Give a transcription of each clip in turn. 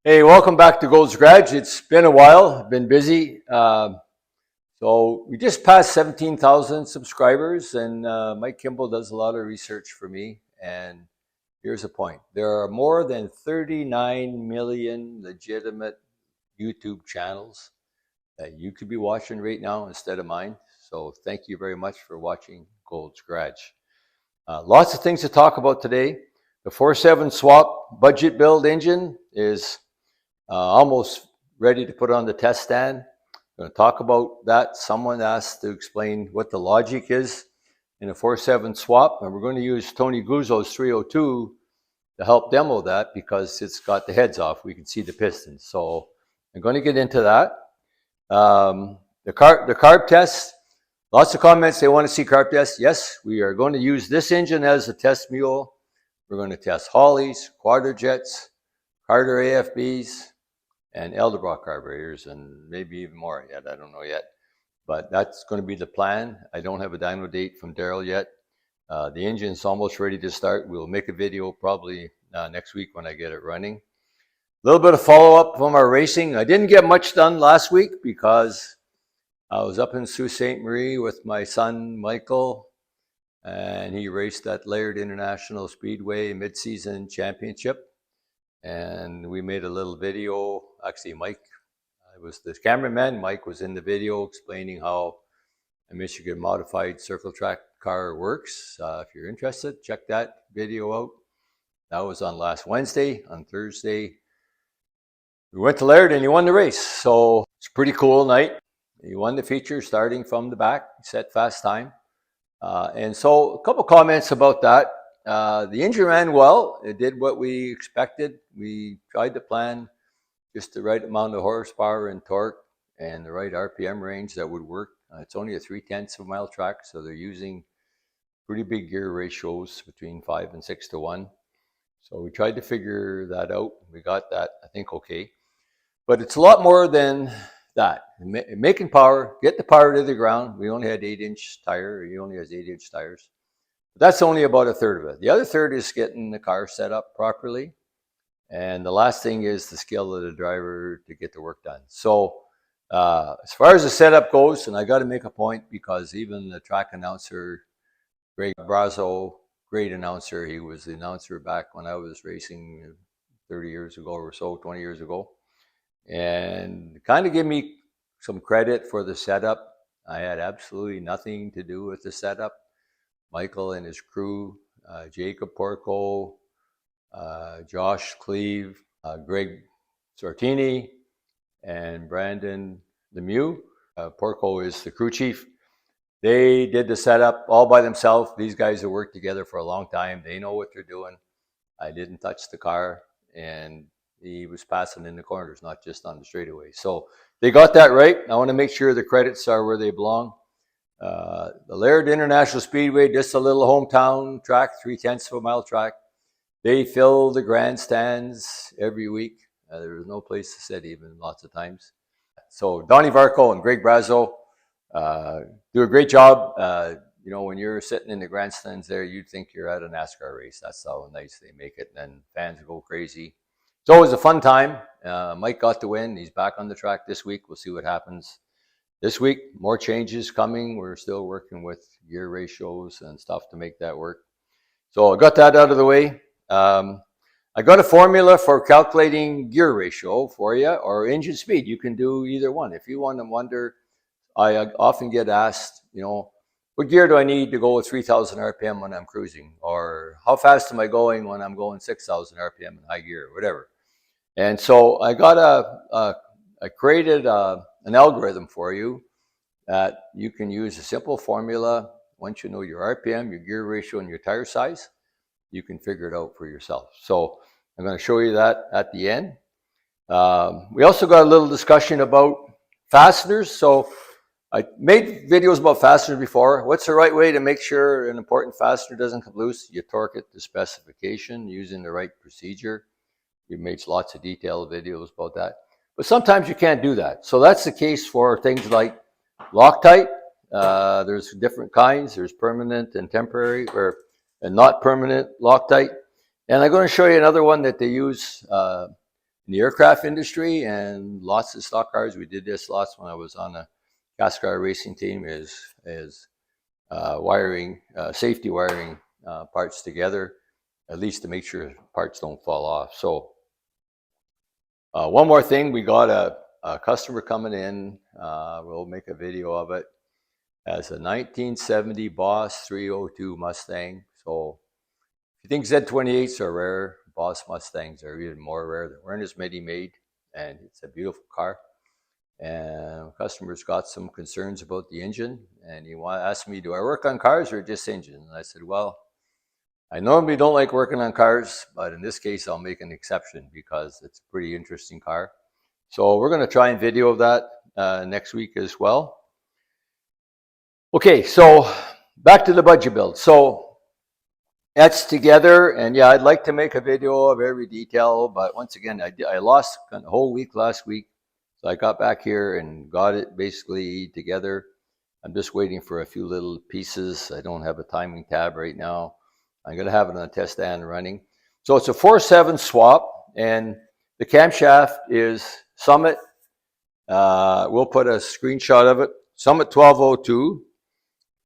Hey, welcome back to Gold's Garage. It's been a while. I've been busy. So we just passed 17,000 subscribers, and Mike Kimball does a lot of research for me. And here's the point. There are more than 39 million legitimate YouTube channels that you could be watching right now instead of mine. So thank you very much for watching Gold's Garage. Lots of things to talk about today. The 4.7 SWAP budget build engine is almost ready to put on the test stand. I'm going to talk about that. Someone asked to explain what the logic is in a 4.7 SWAP, and we're going to use Tony Guzzo's 302 to help demo that because it's got the heads off. We can see the pistons. So I'm going to get into that. The carb test. Lots of comments. They want to see carb tests. Yes, we are going to use this engine as a test mule. We're going to test Hollies, Quadrajets, Carter AFBs, and Edelbrock carburetors, and maybe even more yet. I don't know yet, but that's going to be the plan. I don't have a dyno date from Daryl yet. The engine's almost ready to start. We'll make a video probably next week when I get it running. A little bit of follow-up from our racing. I didn't get much done last week because I was up in Sault Ste. Marie with my son, Michael, and he raced at Laird International Speedway Mid-Season Championship. And we made a little video. Actually, Mike was the cameraman. Mike was in the video explaining how a Michigan modified circle track car works. If you're interested, check that video out. That was on last Wednesday. On Thursday, we went to Laird and he won the race. So it's a pretty cool night. He won the feature starting from the back, set fast time. And so a couple comments about that. The engine ran well. It did what we expected. We tried to plan just the right amount of horsepower and torque and the right RPM range that would work. It's only a 0.3 of a mile track, so they're using pretty big gear ratios between 5 and 6 to 1. So we tried to figure that out. We got that, I think, okay. But it's a lot more than that. Making power, get the power to the ground. We only had 8-inch tire. He only has 8-inch tires. That's only about a third of it. The other third is getting the car set up properly. And the last thing is the skill of the driver to get the work done. So as far as the setup goes, and I got to make a point because even the track announcer, Greg Brazzo, great announcer. He was the announcer back when I was racing 30 years ago or so, 20 years ago. And kind of give me some credit for the setup. I had absolutely nothing to do with the setup. Michael and his crew, Jacob Porco, Josh Cleve, Greg Sortini, and Brandon Lemieux. Porco is the crew chief. They did the setup all by themselves. These guys have worked together for a long time. They know what they're doing. I didn't touch the car, and he was passing in the corners, not just on the straightaway. So they got that right. I want to make sure the credits are where they belong. The Laird International Speedway, just a little hometown track, 0.3 of a mile track. They fill the grandstands every week. There was no place to sit even lots of times. So Donnie Varco and Greg Brazzo do a great job. You know, when you're sitting in the grandstands there, you'd think you're at a NASCAR race. That's how nice they make it. And then fans go crazy. It's always a fun time. Mike got the win. He's back on the track this week. We'll see what happens. This week, more changes coming. We're still working with gear ratios and stuff to make that work. So I got that out of the way. I got a formula for calculating gear ratio for you or engine speed. You can do either one. If you want to wonder, I often get asked, you know, what gear do I need to go with 3,000 RPM when I'm cruising? Or how fast am I going when I'm going 6,000 RPM in high gear, whatever. And so I got I created an algorithm for you that you can use a simple formula. Once you know your RPM, your gear ratio, and your tire size, you can figure it out for yourself. So I'm going to show you that at the end. We also got a little discussion about fasteners. So I made videos about fasteners before. What's the right way to make sure an important fastener doesn't come loose? You torque it to specification using the right procedure. We've made lots of detailed videos about that. But sometimes you can't do that. So that's the case for things like Loctite. There's different kinds. There's permanent and temporary, and not permanent Loctite. And I'm going to show you another one that they use in the aircraft industry and lots of stock cars. We did this lots when I was on a gas car racing team, is wiring, safety wiring parts together, at least to make sure parts don't fall off. So one more thing, we got a customer coming in. We'll make a video of it. As a 1970 Boss 302 Mustang. So if you think Z28s are rare, Boss Mustangs are even more rare. There weren't as many made, and it's a beautiful car. And customers got some concerns about the engine, and he asked me, do I work on cars or just engine? And I said, well, I normally don't like working on cars, but in this case, I'll make an exception because it's a pretty interesting car. So we're going to try and video that next week as well. Okay, so back to the budget build. So that's together, and yeah, I'd like to make a video of every detail, but once again, I lost a whole week last week. So I got back here and got it basically together. I'm just waiting for a few little pieces. I don't have a timing tab right now. I'm going to have it on a test stand running. So it's a 4.7 swap, and the camshaft is Summit. We'll put a screenshot of it. Summit 1202.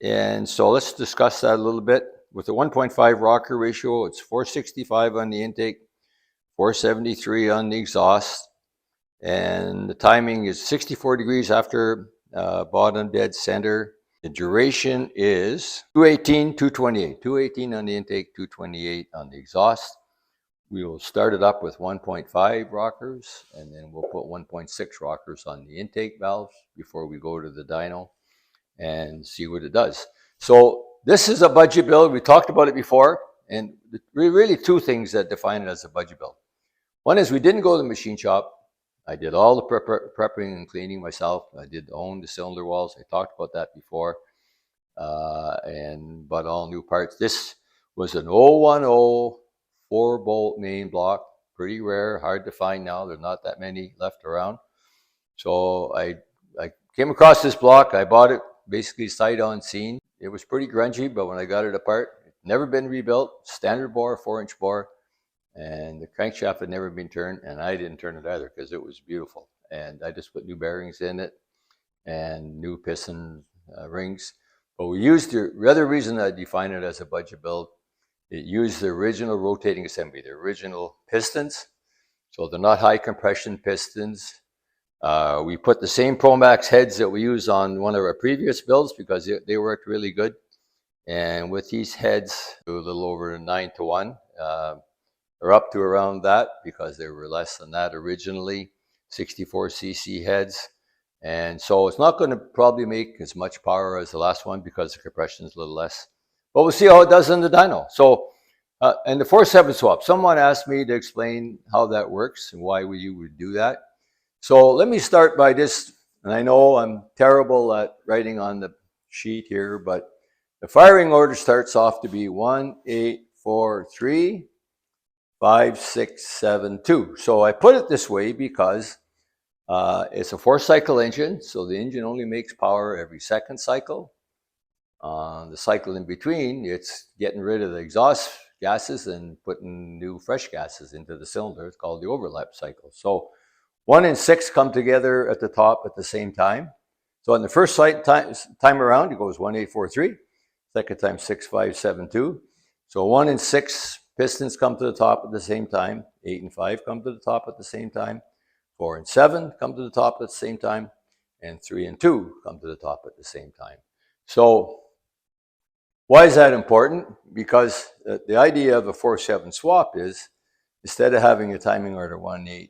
And so let's discuss that a little bit. With a 1.5 rocker ratio, it's 465 on the intake, 473 on the exhaust. And the timing is 64 degrees after bottom dead center. The duration is 218, 228. 218 on the intake, 228 on the exhaust. We will start it up with 1.5 rockers, and then we'll put 1.6 rockers on the intake valves before we go to the dyno and see what it does. So this is a budget build. We talked about it before, and really two things that define it as a budget build. One is we didn't go to the machine shop. I did all the prepping and cleaning myself. I did own the cylinder walls. I talked about that before, and bought all new parts. This was an 010 4-bolt main block, pretty rare, hard to find now. There's not that many left around. So I came across this block. I bought it basically sight unseen. It was pretty grungy, but when I got it apart, it's never been rebuilt. Standard bore, 4-inch bore, and the crankshaft had never been turned, and I didn't turn it either because it was beautiful. And I just put new bearings in it and new piston rings. But we used the other reason I define it as a budget build. It used the original rotating assembly, the original pistons. So they're not high compression pistons. We put the same Promax heads that we used on one of our previous builds because they worked really good. And with these heads, a little over 9-to-1. They're up to around that because they were less than that originally, 64cc heads. And so it's not going to probably make as much power as the last one because the compression is a little less. But we'll see how it does in the dyno. So, and the 4.7 swap, someone asked me to explain how that works and why you would do that. So let me start by this, and I know I'm terrible at writing on the sheet here, but the firing order starts off to be 1, 8, 4, 3, 5, 6, 7, 2. So I put it this way because it's a 4-cycle engine, so the engine only makes power every second cycle. The cycle in between, it's getting rid of the exhaust gases and putting new fresh gases into the cylinder. It's called the overlap cycle. So 1 and 6 come together at the top at the same time. So on the first time around, it goes 1, 8, 4, 3. Second time, 6, 5, 7, 2. So 1 and 6 pistons come to the top at the same time. 8 and 5 come to the top at the same time. 4 and 7 come to the top at the same time. And 3 and 2 come to the top at the same time. So why is that important? Because the idea of a 4.7 swap is instead of having a timing order 1.8.4.3,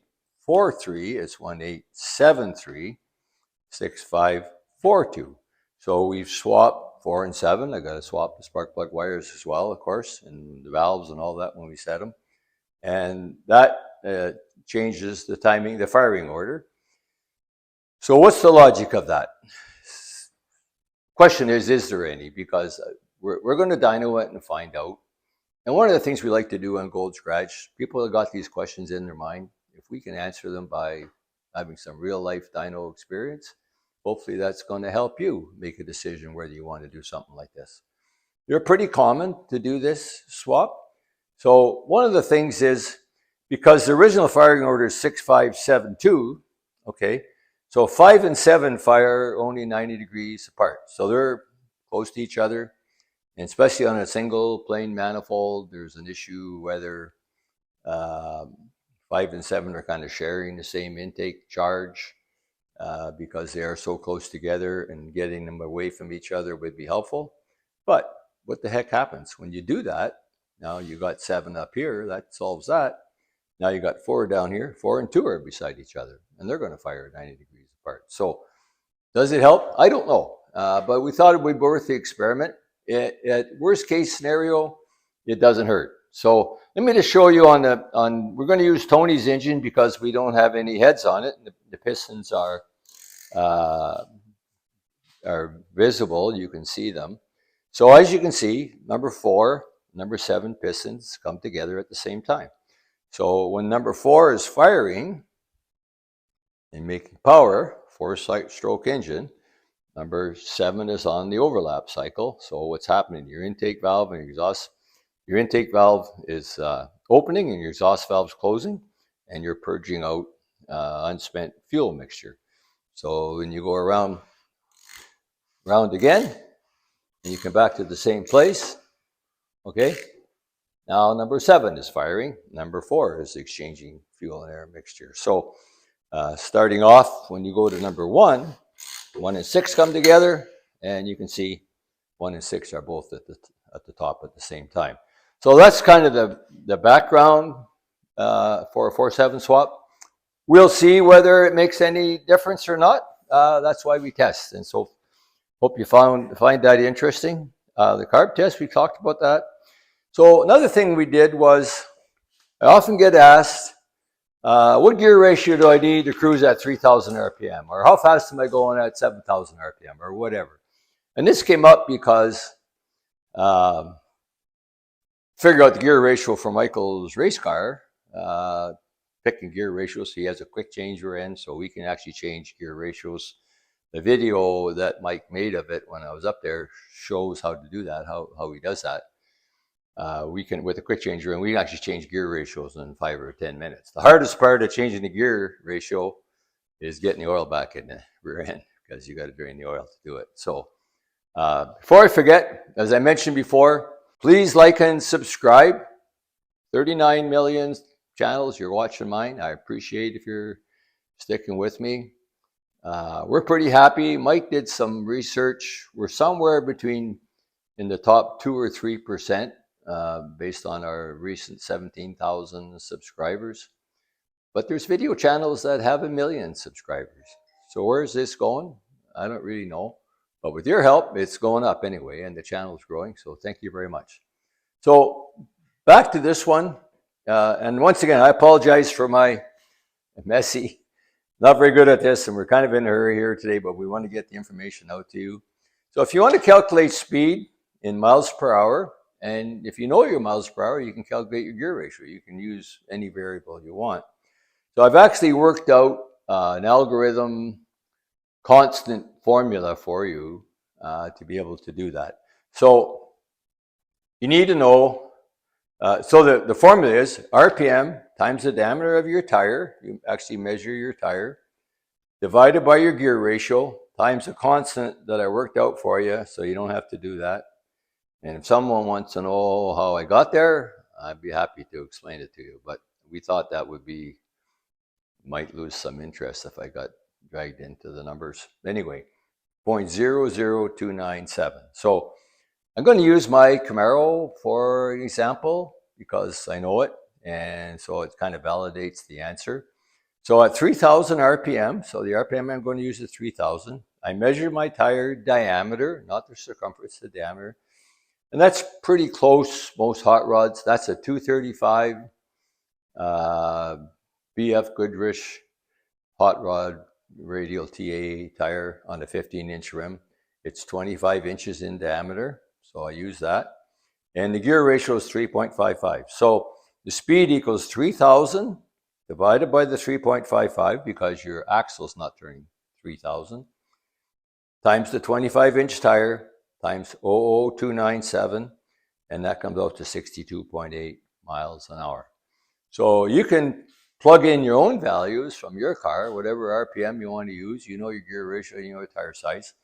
it's 1.8.7.3, 6.5.4.2. So we've swapped 4 and 7. I got to swap the spark plug wires as well, of course, and the valves and all that when we set them. And that changes the timing, the firing order. So what's the logic of that? Question is there any? Because we're going to dyno it and find out. And one of the things we like to do on Gold's Garage, people have got these questions in their mind. If we can answer them by having some real life dyno experience, hopefully that's going to help you make a decision whether you want to do something like this. They're pretty common to do this swap. So one of the things is because the original firing order is 6572, okay? So 5 and 7 fire only 90 degrees apart. So they're close to each other. And especially on a single plane manifold, there's an issue whether 5 and 7 are kind of sharing the same intake charge because they are so close together, and getting them away from each other would be helpful. But what the heck happens when you do that? Now you got 7 up here, that solves that. Now you got 4 down here, 4 and 2 are beside each other, and they're going to fire 90 degrees apart. So does it help? I don't know, but we thought it would be worth the experiment. At worst case scenario, it doesn't hurt. So let me just show you we're going to use Tony's engine because we don't have any heads on it. The pistons are visible. You can see them. So as you can see, number 4, number 7 pistons come together at the same time. So when number 4 is firing and making power, 4-stroke engine, number 7 is on the overlap cycle. So what's happening? Your intake valve and your intake valve is opening and your exhaust valve is closing, and you're purging out unspent fuel mixture. So when you go around again, and you come back to the same place, okay? Now number 7 is firing, number 4 is exchanging fuel and air mixture. So starting off, when you go to number 1, 1 and 6 come together, and you can see 1 and 6 are both at the top at the same time. So that's kind of the background for a 4-7 swap. We'll see whether it makes any difference or not. That's why we test, and so hope you find that interesting. The carb test, we talked about that. So another thing we did was, I often get asked, what gear ratio do I need to cruise at 3,000 RPM? Or how fast am I going at 7,000 RPM? Or whatever. And this came up because figure out the gear ratio for Michael's race car, picking gear ratios. So he has a quick change rear end, so we can actually change gear ratios. The video that Mike made of it when I was up there shows how to do that, how he does that. We can, with a quick change rear end, we can actually change gear ratios in 5 or 10 minutes. The hardest part of changing the gear ratio is getting the oil back in the rear end, because you got to drain the oil to do it. So before I forget, as I mentioned before, please like and subscribe. 39 million channels, you're watching mine. I appreciate if you're sticking with me. We're pretty happy. Mike did some research. We're somewhere between in the top 2 or 3% based on our recent 17,000 subscribers. But there's video channels that have 1 million subscribers. So where is this going? I don't really know. But with your help, it's going up anyway, and the channel is growing. So thank you very much. So back to this one. And once again, I apologize for my messy. Not very good at this, and we're kind of in a hurry here today, but we want to get the information out to you. So if you want to calculate speed in miles per hour, and if you know your miles per hour, you can calculate your gear ratio. You can use any variable you want. So I've actually worked out an algorithm constant formula for you to be able to do that. So you need to know, so the formula is RPM times the diameter of your tire. You actually measure your tire, divided by your gear ratio, times a constant that I worked out for you, so you don't have to do that. And if someone wants to know how I got there, I'd be happy to explain it to you. But we thought that might lose some interest if I got dragged into the numbers. Anyway, 0.00297. So I'm going to use my Camaro for an example because I know it, and so it kind of validates the answer. So at 3,000 RPM, so the RPM I'm going to use is 3,000. I measure my tire diameter, not the circumference, the diameter. And that's pretty close, most hot rods. That's a 235 BF Goodrich hot rod radial TA tire on a 15-inch rim. It's 25 inches in diameter, so I use that. And the gear ratio is 3.55. So the speed equals 3,000 divided by the 3.55, because your axle is not turning 3,000, times the 25-inch tire, times 0.0297, and that comes out to 62.8 miles an hour. So you can plug in your own values from your car, whatever RPM you want to use. You know your gear ratio, you know your tire size.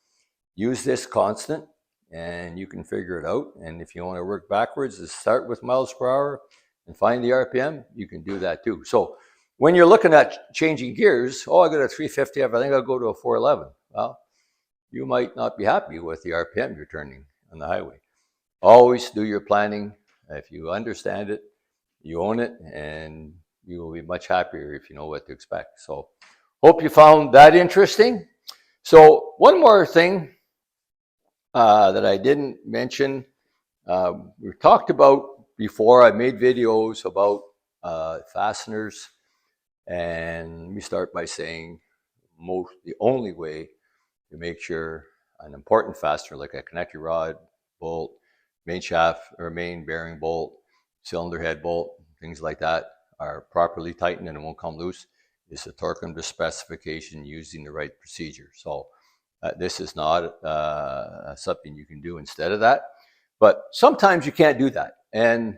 Use this constant and you can figure it out. And if you want to work backwards, just start with miles per hour and find the RPM, you can do that too. So when you're looking at changing gears, oh, I got a 350, I think I'll go to a 411. Well, you might not be happy with the RPM you're turning on the highway. Always do your planning. If you understand it, you own it, and you will be much happier if you know what to expect. So hope you found that interesting. So one more thing that I didn't mention, we talked about before. I made videos about fasteners, and we start by saying the only way to make sure an important fastener like a connector rod, bolt, main shaft or main bearing bolt, cylinder head bolt, things like that are properly tightened and it won't come loose is to torque them to specification using the right procedure. So this is not something you can do instead of that, but sometimes you can't do that. And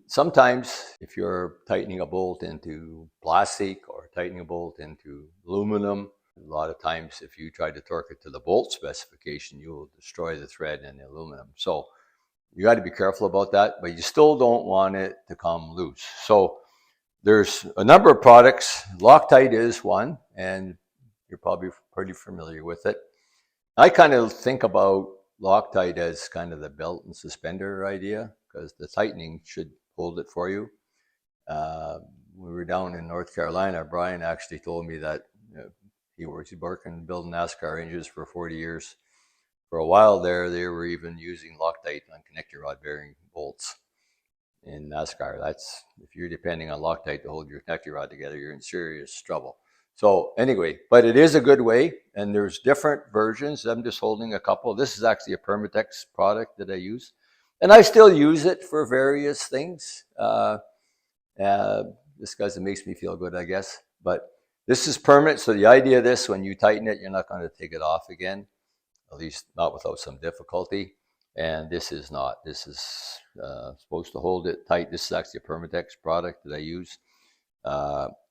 sometimes if you're tightening a bolt into plastic or tightening a bolt into aluminum, a lot of times if you try to torque it to the bolt specification, you will destroy the thread and the aluminum. So you got to be careful about that, but you still don't want it to come loose. So there's a number of products. Loctite is one, and you're probably pretty familiar with it. I kind of think about Loctite as kind of the belt and suspender idea, because the tightening should hold it for you. We were down in North Carolina. Brian actually told me that he's working building NASCAR engines for 40 years. For a while there, they were even using Loctite on connector rod bearing bolts in NASCAR. That's, if you're depending on Loctite to hold your connector rod together, you're in serious trouble. So anyway, but it is a good way, and there's different versions. I'm just holding a couple. This is actually a Permatex product that I use, and I still use it for various things. This because it makes me feel good, I guess. But this is permanent, so the idea of this, when you tighten it, you're not going to take it off again, at least not without some difficulty. And this is not. This is supposed to hold it tight. This is actually a Permatex product that I use.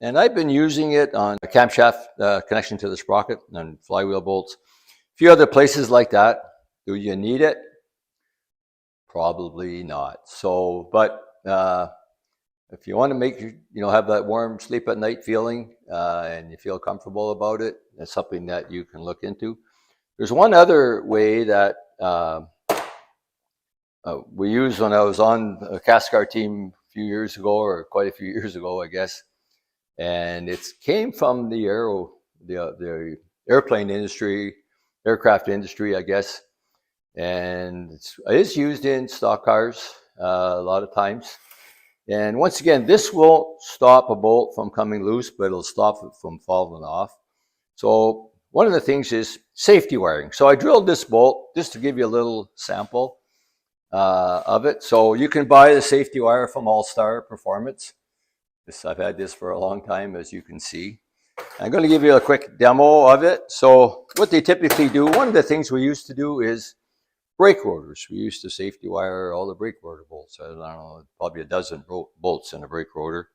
And I've been using it on a camshaft connection to the sprocket and flywheel bolts. A few other places like that. Do you need it? Probably not. So, but if you want to make have that warm sleep at night feeling and you feel comfortable about it, that's something that you can look into. There's one other way that we used when I was on a CASCAR team a few years ago, or quite a few years ago, I guess. And it came from the airplane industry, aircraft industry, I guess. And it's used in stock cars a lot of times. And once again, this won't stop a bolt from coming loose, but it'll stop it from falling off. So one of the things is safety wiring. So I drilled this bolt just to give you a little sample of it. So you can buy the safety wire from All Star Performance. I've had this for a long time, as you can see. I'm going to give you a quick demo of it. So what they typically do, one of the things we used to do is brake rotors. We used to safety wire all the brake rotor bolts. I don't know, probably a dozen bolts in a brake rotor.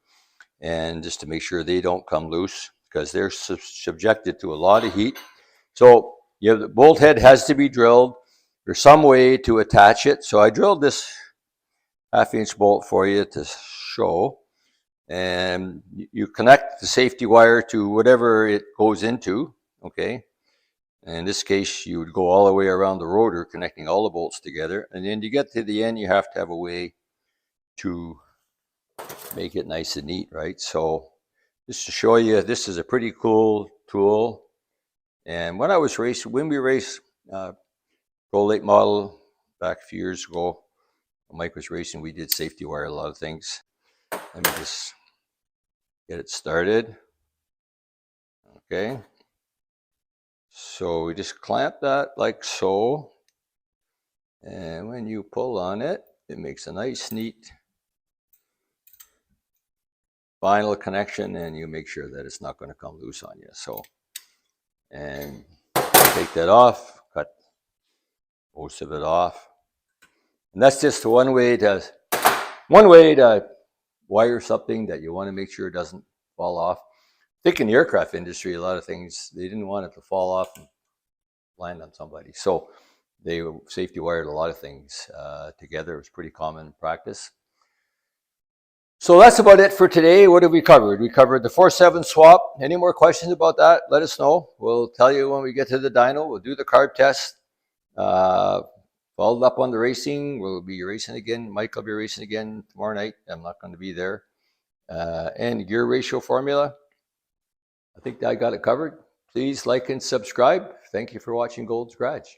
And just to make sure they don't come loose, because they're subjected to a lot of heat. So the bolt head has to be drilled. There's some way to attach it. So I drilled this 1/2-inch bolt for you to show. And you connect the safety wire to whatever it goes into, okay? In this case, you would go all the way around the rotor, connecting all the bolts together. And then to get to the end, you have to have a way to make it nice and neat, right? So just to show you, this is a pretty cool tool. And when we raced Pro Late model back a few years ago, when Mike was racing, we did safety wire a lot of things. Let me just get it started. Okay. So we just clamp that like so. And when you pull on it, it makes a nice, neat vinyl connection, and you make sure that it's not going to come loose on you. So, and take that off, cut most of it off. And that's just one way to wire something that you want to make sure it doesn't fall off. I think in the aircraft industry, a lot of things, they didn't want it to fall off and land on somebody. So they safety wired a lot of things together. It was pretty common practice. So that's about it for today. What have we covered? We covered the 4.7 swap. Any more questions about that? Let us know. We'll tell you when we get to the dyno. We'll do the carb test. Followed up on the racing. We'll be racing again. Mike will be racing again tomorrow night. I'm not going to be there. And gear ratio formula. I think I got it covered. Please like and subscribe. Thank you for watching Gold's Garage.